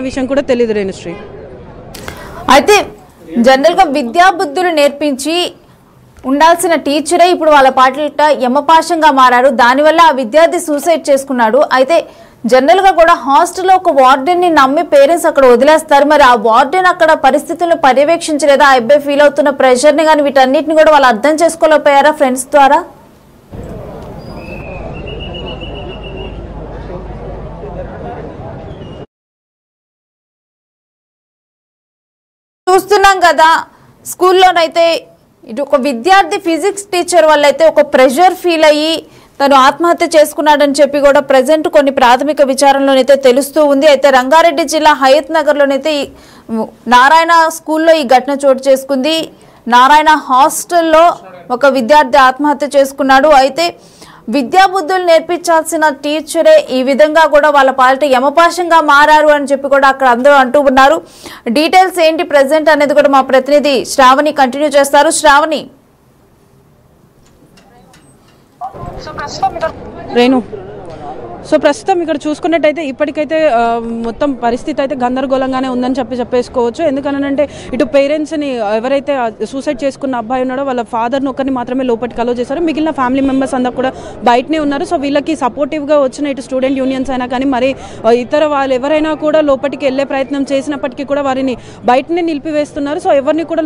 విషయం కూడా తెలియదు రేణుశ్రీ. అయితే జనరల్ గా విద్యా బుద్ధులు నేర్పించి ఉండాల్సిన టీచరే ఇప్పుడు వాళ్ళ పాటల యమపాశంగా మారారు. దానివల్ల ఆ విద్యార్థి సూసైడ్ చేసుకున్నాడు. అయితే జనరల్ గా కూడా హాస్టల్లో ఒక వార్డెన్ ని నమ్మి పేరెంట్స్ అక్కడ వదిలేస్తారు. మరి ఆ వార్డెన్ అక్కడ పరిస్థితులను పర్యవేక్షించలేదా? ఆ అబ్బాయి ఫీల్ అవుతున్న ప్రెషర్ ని కానీ వీటన్నిటిని కూడా వాళ్ళు అర్థం చేసుకోలేకపోయారా ఫ్రెండ్స్ ద్వారా? చూస్తున్నాం కదా, స్కూల్లోనైతే ఇటు ఒక విద్యార్థి ఫిజిక్స్ టీచర్ వల్ల అయితే ఒక ప్రెషర్ ఫీల్ అయ్యి తను ఆత్మహత్య చేసుకున్నాడని చెప్పి కూడా ప్రజెంట్ కొన్ని ప్రాథమిక విచారణలోనైతే తెలుస్తూ ఉంది. అయితే రంగారెడ్డి జిల్లా హయత్ నగర్లోనైతే నారాయణ స్కూల్లో ఈ ఘటన చోటు చేసుకుంది. నారాయణ హాస్టల్లో ఒక విద్యార్థి ఆత్మహత్య చేసుకున్నాడు. అయితే విద్యాబుద్ధులు నేర్పించాల్సిన టీచరే ఈ విధంగా కూడా వాళ్ళ పాలిట యమపాశంగా మారారు అని చెప్పి కూడా అక్కడ అందరూ అంటూ ఉన్నారు. డీటెయిల్స్ ఏంటి ప్రెసెంట్ అనేది కూడా మా ప్రతినిధి శ్రావణి కంటిన్యూ చేస్తారు. శ్రావణి. రేణు, ప్రస్తుతం ఇక్కడ చూసుకున్నట్టయితే ఇప్పటికైతే మొత్తం పరిస్థితి అయితే గందరగోళంగానే ఉందని చెప్పేసుకోవచ్చు. ఎందుకనంటే ఇటు పేరెంట్స్ని ఎవరైతే సూసైడ్ చేసుకున్న అబ్బాయి ఉన్నాడో వాళ్ళ ఫాదర్ని ఒకరిని మాత్రమే లోపలికి అలో చేశారు. మిగిలిన ఫ్యామిలీ మెంబర్స్ అందరూ కూడా బయటనే ఉన్నారు. సో వీళ్ళకి సపోర్టివ్గా వచ్చిన ఇటు స్టూడెంట్ యూనియన్స్ అయినా కానీ మరి ఇతర వాళ్ళు ఎవరైనా కూడా లోపలికి వెళ్ళే ప్రయత్నం చేసినప్పటికీ కూడా వారిని బయటనే నిలిపివేస్తున్నారు. సో ఎవరిని కూడా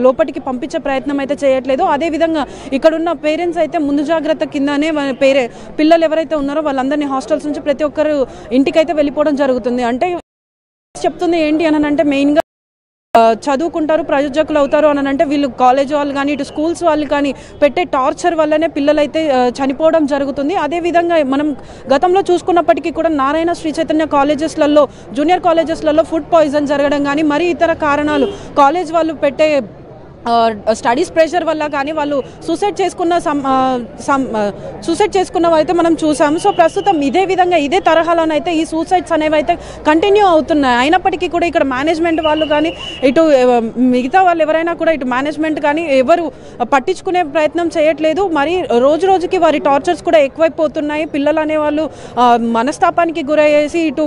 లోపలికి పంపించే ప్రయత్నం అయితే చేయట్లేదు. అదేవిధంగా ఇక్కడున్న పేరెంట్స్ అయితే ముందు జాగ్రత్త కిందనే పిల్లలు ఎవరైతే ఉన్నారో వాళ్ళందరినీ హాస్టల్స్ నుంచి ప్రతి ఒక్కరు ఇంటికైతే వెళ్ళిపోవడం జరుగుతుంది. అంటే చెప్తుంది ఏంటి అని అంటే మెయిన్గా చదువుకుంటారు, ప్రయోజకులు అవుతారు అని అంటే వీళ్ళు కాలేజ్ వాళ్ళు కానీ ఇటు స్కూల్స్ వాళ్ళు కానీ పెట్టే టార్చర్ వల్లనే పిల్లలైతే చనిపోవడం జరుగుతుంది. అదేవిధంగా మనం గతంలో చూసుకున్నప్పటికీ కూడా నారాయణ శ్రీ చైతన్య కాలేజెస్లలో జూనియర్ కాలేజెస్లలో ఫుడ్ పాయిజన్ జరగడం కానీ మరి ఇతర కారణాలు కాలేజ్ వాళ్ళు పెట్టే స్టడీస్ ప్రెషర్ వల్ల కానీ వాళ్ళు సూసైడ్ చేసుకున్నవి అయితే మనం చూసాము. సో ప్రస్తుతం ఇదే విధంగా ఇదే తరహాలోనైతే ఈ సూసైడ్స్ అనేవి అయితే కంటిన్యూ అవుతున్నాయి. అయినప్పటికీ కూడా ఇక్కడ మేనేజ్మెంట్ వాళ్ళు కానీ ఇటు మిగతా వాళ్ళు ఎవరైనా కూడా ఇటు మేనేజ్మెంట్ కానీ ఎవరు పట్టించుకునే ప్రయత్నం చేయట్లేదు. మరి రోజు రోజుకి వారి టార్చర్స్ కూడా ఎక్కువైపోతున్నాయి. పిల్లలు అనేవాళ్ళు మనస్తాపానికి గురయ్యేసి ఇటు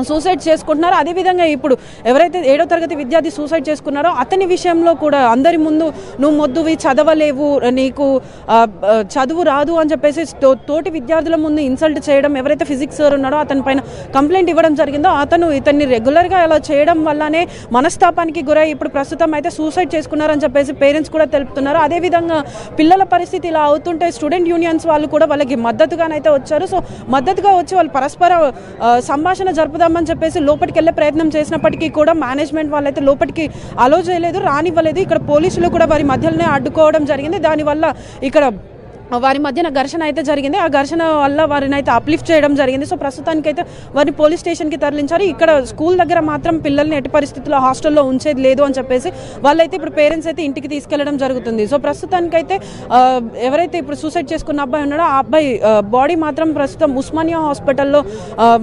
సూసైడ్ చేసుకుంటున్నారు. అదేవిధంగా ఇప్పుడు ఎవరైతే 7వ తరగతి విద్యార్థి సూసైడ్ చేసుకున్నారో అతని విషయంలో కూడా అందరి ముందు నువ్వు మొద్దువి, చదవలేవు, నీకు చదువు రాదు అని చెప్పేసి తోటి విద్యార్థుల ముందు ఇన్సల్ట్ చేయడం, ఎవరైతే ఫిజిక్స్ సార్ ఉన్నాడో అతని పైన కంప్లైంట్ ఇవ్వడం జరిగిందో ఇతన్ని రెగ్యులర్గా అలా చేయడం వల్లనే మనస్తాపానికి గురై ఇప్పుడు ప్రస్తుతం అయితే సూసైడ్ చేసుకున్నారని చెప్పేసి పేరెంట్స్ కూడా తెలుపుతున్నారు. అదేవిధంగా పిల్లల పరిస్థితి ఇలా అవుతుంటే స్టూడెంట్ యూనియన్స్ వాళ్ళు కూడా వాళ్ళకి మద్దతుగానైతే వచ్చారు. సో మద్దతుగా వచ్చి వాళ్ళు పరస్పర సంభాషణ జరుపుదాం అని చెప్పేసి లోపలికి వెళ్ళే ప్రయత్నం చేసినప్పటికీ కూడా మేనేజ్మెంట్ వాళ్ళైతే లోపలికి అలో చేయలేదు, రానివ్వలేదు. ఇక్కడ పోలీసులు కూడా వారి మధ్యలోనే అడ్డుకోవడం జరిగింది. దానివల్ల ఇక్కడ వారి మధ్యన ఘర్షణ అయితే జరిగింది. ఆ ఘర్షణ వల్ల వారిని అయితే అప్లిఫ్ట్ చేయడం జరిగింది. సో ప్రస్తుతానికైతే వారిని పోలీస్ స్టేషన్కి తరలించారు. ఇక్కడ స్కూల్ దగ్గర మాత్రం పిల్లల్ని ఎట్టి పరిస్థితుల్లో హాస్టల్లో ఉంచేది లేదు అని చెప్పేసి వాళ్ళైతే ఇప్పుడు పేరెంట్స్ అయితే ఇంటికి తీసుకెళ్లడం జరుగుతుంది. సో ప్రస్తుతానికైతే ఎవరైతే ఇప్పుడు సూసైడ్ చేసుకున్న అబ్బాయి ఉన్నాడో ఆ అబ్బాయి బాడీ మాత్రం ప్రస్తుతం ఉస్మానియా హాస్పిటల్లో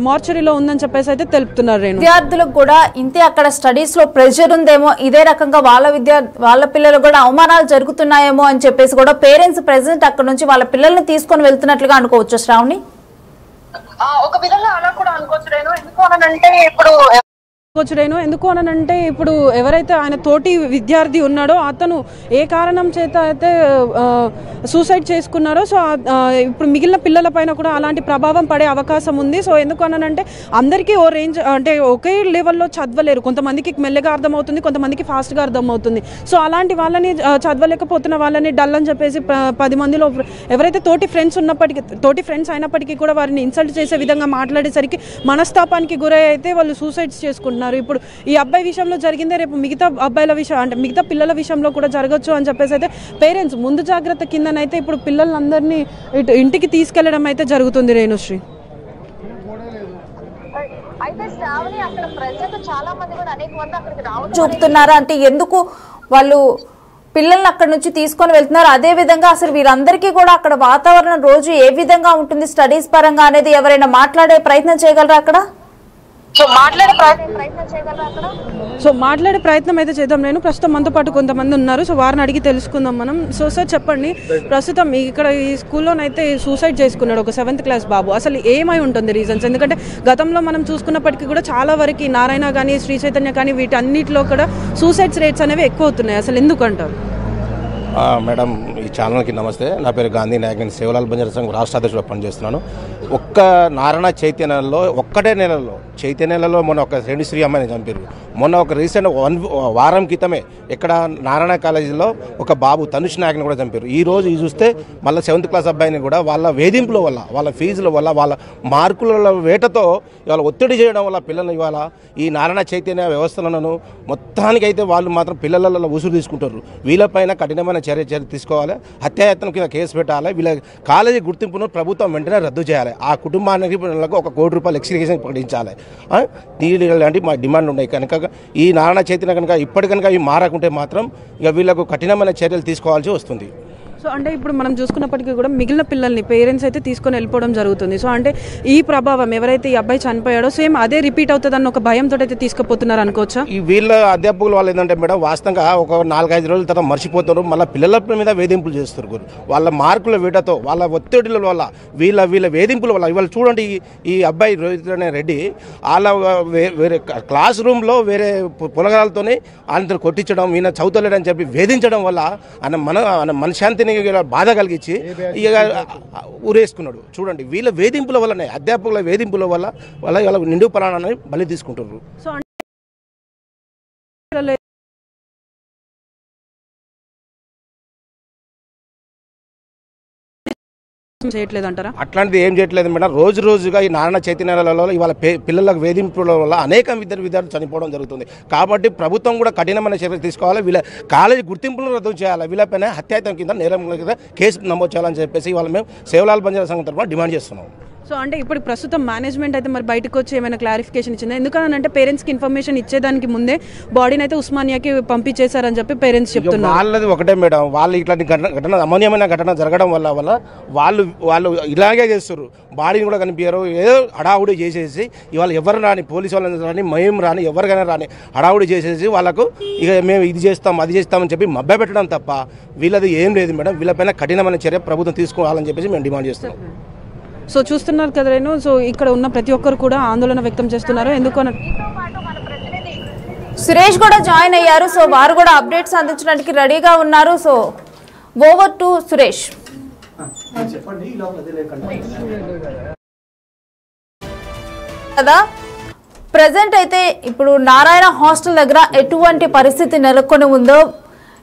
మార్చరీలో ఉందని చెప్పేసి అయితే తెలుపుతున్నారు. విద్యార్థులకు కూడా ఇంతే అక్కడ స్టడీస్ లో ప్రెషర్ ఉందేమో, ఇదే రకంగా వాళ్ళ పిల్లలు కూడా అవమానాలు జరుగుతున్నాయేమో అని చెప్పేసి కూడా పేరెంట్స్ ప్రెసెంట్ అక్కడ వాళ్ళ పిల్లల్ని తీసుకొని వెళ్తున్నట్లుగా అనుకోవచ్చు. శ్రావణి, ఒక విధంగా అలా కూడా అనుకోవచ్చు. ఎందుకు అనంటే ఇప్పుడు ఎవరైతే ఆయన తోటి విద్యార్థి ఉన్నాడో అతను ఏ కారణం చేత అయితే సూసైడ్ చేసుకున్నారో సో ఇప్పుడు మిగిలిన పిల్లల పైన కూడా అలాంటి ప్రభావం పడే అవకాశం ఉంది. సో ఎందుకు అనంటే అందరికీ ఓ రేంజ్ అంటే ఒకే లెవెల్లో చదవలేరు. కొంతమందికి మెల్లగా అర్థమవుతుంది, కొంతమందికి ఫాస్ట్గా అర్థమవుతుంది. సో అలాంటి వాళ్ళని చదవలేకపోతున్న వాళ్ళని డల్ అని చెప్పేసి 10 మందిలో ఎవరైతే తోటి ఫ్రెండ్స్ అయినప్పటికీ కూడా వారిని ఇన్సల్ట్ చేసే విధంగా మాట్లాడేసరికి మనస్తాపానికి గురై అయితే వాళ్ళు సూసైడ్స్ చేసుకుంటున్నారు. ఇప్పుడు ఈ అబ్బాయి విషయంలో జరిగిందే రేపు మిగతా అబ్బాయిల విషయం అంటే మిగతా పిల్లల విషయంలో కూడా జరగచ్చు అని చెప్పేసి అయితే పేరెంట్స్ ముందు జాగ్రత్త కిందనైతే ఇప్పుడు పిల్లలందరినీ ఇటు ఇంటికి తీసుకెళ్లడం అయితే జరుగుతుంది. రేణుశ్రీ, చూపుతున్నారా అంటే ఎందుకు వాళ్ళు పిల్లల్ని అక్కడ నుంచి తీసుకొని వెళ్తున్నారు? అదే విధంగా అసలు వీరందరికీ కూడా అక్కడ వాతావరణం రోజు ఏ విధంగా ఉంటుంది స్టడీస్ పరంగా అనేది ఎవరైనా మాట్లాడే ప్రయత్నం చేయగలరా అక్కడ? సో మాట్లాడే ప్రయత్నం చేయగలరా అక్కడ? సో మాట్లాడే ప్రయత్నం అయితే చేద్దాం. నేను ప్రస్తుతం మనతో పాటు కొంతమంది ఉన్నారు, సో వారిని అడిగి తెలుసుకుందాం మనం. సో సార్ చెప్పండి, ప్రస్తుతం ఇక్కడ ఈ స్కూల్లోనైతే సూసైడ్ చేసుకున్నాడు ఒక 7th క్లాస్ బాబు. అసలు ఏమై ఉంటుంది రీజన్స్? ఎందుకంటే గతంలో మనం చూసుకున్నప్పటికీ కూడా చాలా వరకు నారాయణ కానీ శ్రీ చైతన్య కానీ వీటన్నిటిలో కూడా సూసైడ్స్ రేట్స్ అనేవి ఎక్కువ అవుతున్నాయి. అసలు ఎందుకు అంటారు? మేడం, ఈ ఛానల్కి నమస్తే. నా పేరు గాంధీ నాయక్. నేను సేవలాల్ బంజారా సంఘం రాష్ట్ర అధ్యక్షుడు పనిచేస్తున్నాను. ఒక్క నారాయణ చైతన్యంలో ఒక్కటే నెలలో చైతన్యంలో మొన్న ఒక శ్రీ అమ్మాయిని చంపారు. మొన్న ఒక రీసెంట్ వారం క్రితమే ఇక్కడ నారాయణ కాలేజీలో ఒక బాబు తనుష్ నాయక్ని కూడా చంపారు. ఈ రోజు చూస్తే మళ్ళీ 7th క్లాస్ అబ్బాయిని కూడా వాళ్ళ వేధింపుల వల్ల, వాళ్ళ ఫీజుల వల్ల, వాళ్ళ మార్కుల వేటతో ఇవాళ ఒత్తిడి చేయడం వల్ల పిల్లలు ఇవాళ ఈ నారాయణ చైతన్య వ్యవస్థలను మొత్తానికైతే వాళ్ళు మాత్రం పిల్లలలో ఉసురు తీసుకుంటారు. వీళ్ళపైన కఠినమైన చర్య తీసుకోవాలి. హత్యాయత్నం కింద కేసు పెట్టాలి. వీళ్ళ కాలేజీ గుర్తింపును ప్రభుత్వం వెంటనే రద్దు చేయాలి. ఆ కుటుంబానికి ఒక ₹1 కోటి ఎక్స్గ్రేషన్ ప్రకటించాలి. లాంటి మా డిమాండ్లు ఉన్నాయి. కనుక ఈ నారాయణ చైతన్య కనుక ఇప్పటి కనుక ఇవి మారకుంటే మాత్రం ఇక వీళ్ళకు కఠినమైన చర్యలు తీసుకోవాల్సి వస్తుంది. సో అంటే ఇప్పుడు మనం చూసుకున్నప్పటికీ కూడా మిగిలిన పిల్లల్ని పేరెంట్స్ అయితే తీసుకొని వెళ్ళిపోవడం జరుగుతుంది. సో అంటే ఈ ప్రభావం ఎవరైతే ఈ అబ్బాయి చనిపోయాడో సేమ్ అదే రిపీట్ అవుతుందన్న ఒక భయంతో అయితే తీసుకుపోతున్నారు అనుకోవచ్చా? ఈ వీళ్ళ అధ్యాపకులు వాళ్ళు ఏంటంటే మేడం, వాస్తవంగా ఒక 4-5 రోజుల తర్వాత మర్చిపోతారు. మళ్ళీ పిల్లల మీద వేధింపులు చేస్తారు. వాళ్ళ మార్కుల వేటతో, వాళ్ళ ఒత్తిడిల వల్ల, వీళ్ళ వేధింపుల వల్ల ఇవాళ చూడండి, ఈ అబ్బాయి రోహిత్ అనే రెడ్డి వాళ్ళ వేరే క్లాస్ రూమ్లో వేరే పులగరాలతోనే ఆయనతో కొట్టించడం, ఈయన చదువుతలేడని చెప్పి వేధించడం వల్ల ఆయన మనశాంతిని బాధ కలిగించి ఇక ఊరేసుకున్నాడు. చూడండి, వీళ్ళ వేధింపుల వల్లనే, అధ్యాపకుల వేధింపుల వల్ల వాళ్ళ నిండు ప్రాణాన్ని బలి తీసుకుంటున్నారు. చేయట్లేదంటారా? అట్లాంటిది ఏం చేయట్లేదు మేడం. రోజుగా ఈ నారాయణ చైతన్యాలలో ఇవాళ పిల్లలకు వేధింపుల వల్ల అనేక విద్యార్థులు చనిపోవడం జరుగుతుంది. కాబట్టి ప్రభుత్వం కూడా కఠినమైన చర్యలు తీసుకోవాలి. వీళ్ళ కాలేజీ గుర్తింపులను రద్దు చేయాలి. వీళ్ళపైన హత్యాయత్నం కింద నేరం కింద కేసు నమోదు చేయాలని చెప్పేసి ఇవాళ మేము సేవలాల్ బంజారా సంఘం తరఫున డిమాండ్ చేస్తున్నాం. సో అంటే ఇప్పుడు ప్రస్తుతం మేనేజ్మెంట్ అయితే మరి బయటకు వచ్చి ఏమైనా క్లారిఫికేషన్ ఇచ్చిందా? ఎందుకంటే పేరెంట్స్కి ఇన్ఫర్మేషన్ ఇచ్చేదానికి ముందే బాడీని అయితే ఉస్మానియాకి పంపించేశారని చెప్పి పేరెంట్స్ చెప్తున్నారు. వాళ్ళది ఒకటే మేడం, వాళ్ళు ఇట్లాంటి ఘటన అమూల్యమైన ఘటన జరగడం వల్ల వాళ్ళు ఇలాగే చేస్తారు. బాడీని కూడా కనిపించారు. ఏదో హడావుడి చేసేసి ఇవాళ ఎవరు రాని, పోలీసు వాళ్ళని రాని, మేము రాని, ఎవరికైనా రాని హడావుడి చేసేసి వాళ్ళకు ఇక మేము ఇది చేస్తాం అది చేస్తామని చెప్పి మభ్య పెట్టడం తప్ప వీళ్ళది ఏం లేదు మేడం. వీళ్ళపైన కఠినమైన చర్య ప్రభుత్వం తీసుకోవాలని చెప్పేసి మేము డిమాండ్ చేస్తున్నాం. సో చూస్తున్నారు కదా నేను, సో ఇక్కడ ఉన్న ప్రతి ఒక్కరు కూడా ఆందోళన వ్యక్తం చేస్తున్నారు. ఎందుకని సురేష్ కూడా జాయిన్ అయ్యారు. సో వారు కూడా అప్డేట్స్ అందించడానికి రెడీగా ఉన్నారు. So over to Suresh. కదా ప్రజెంట్ అయితే ఇప్పుడు నారాయణ హాస్టల్ దగ్గర ఎటువంటి పరిస్థితి నెలకొని ఉందో,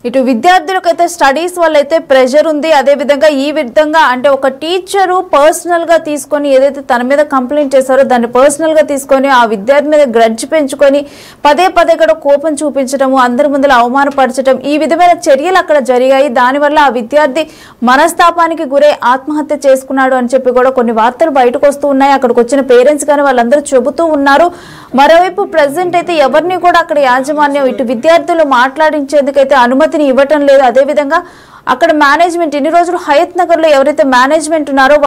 ఇటు విద్యార్థులకైతే స్టడీస్ వల్ల అయితే ప్రెషర్ ఉంది. అదేవిధంగా ఈ విధంగా అంటే ఒక టీచరు పర్సనల్గా తీసుకొని ఏదైతే తన మీద కంప్లైంట్ చేశారో దాన్ని పర్సనల్గా తీసుకొని ఆ విద్యార్థి మీద గ్రడ్జ్ పెంచుకొని పదే కూడా కోపం చూపించడము, అందరి ముందర అవమానపరచడం, ఈ విధమైన చర్యలు అక్కడ జరిగాయి. దానివల్ల ఆ విద్యార్థి మనస్తాపానికి గురై ఆత్మహత్య చేసుకున్నాడు అని చెప్పి కూడా కొన్ని వార్తలు బయటకు వస్తూ ఉన్నాయి. అక్కడికి వచ్చిన పేరెంట్స్ కానీ వాళ్ళందరూ చెబుతూ ఉన్నారు. మరోవైపు ప్రెసిడెంట్ అయితే ఎవరిని కూడా అక్కడ యాజమాన్యం ఇటు విద్యార్థులు మాట్లాడించేందుకైతే అనుమతిని ఇవ్వటం లేదు. అదేవిధంగా అక్కడ మేనేజ్మెంట్ ఇన్ని రోజులు హయత్ నగర్ లో ఎవరైతే మేనేజ్మెంట్ ఉన్నారో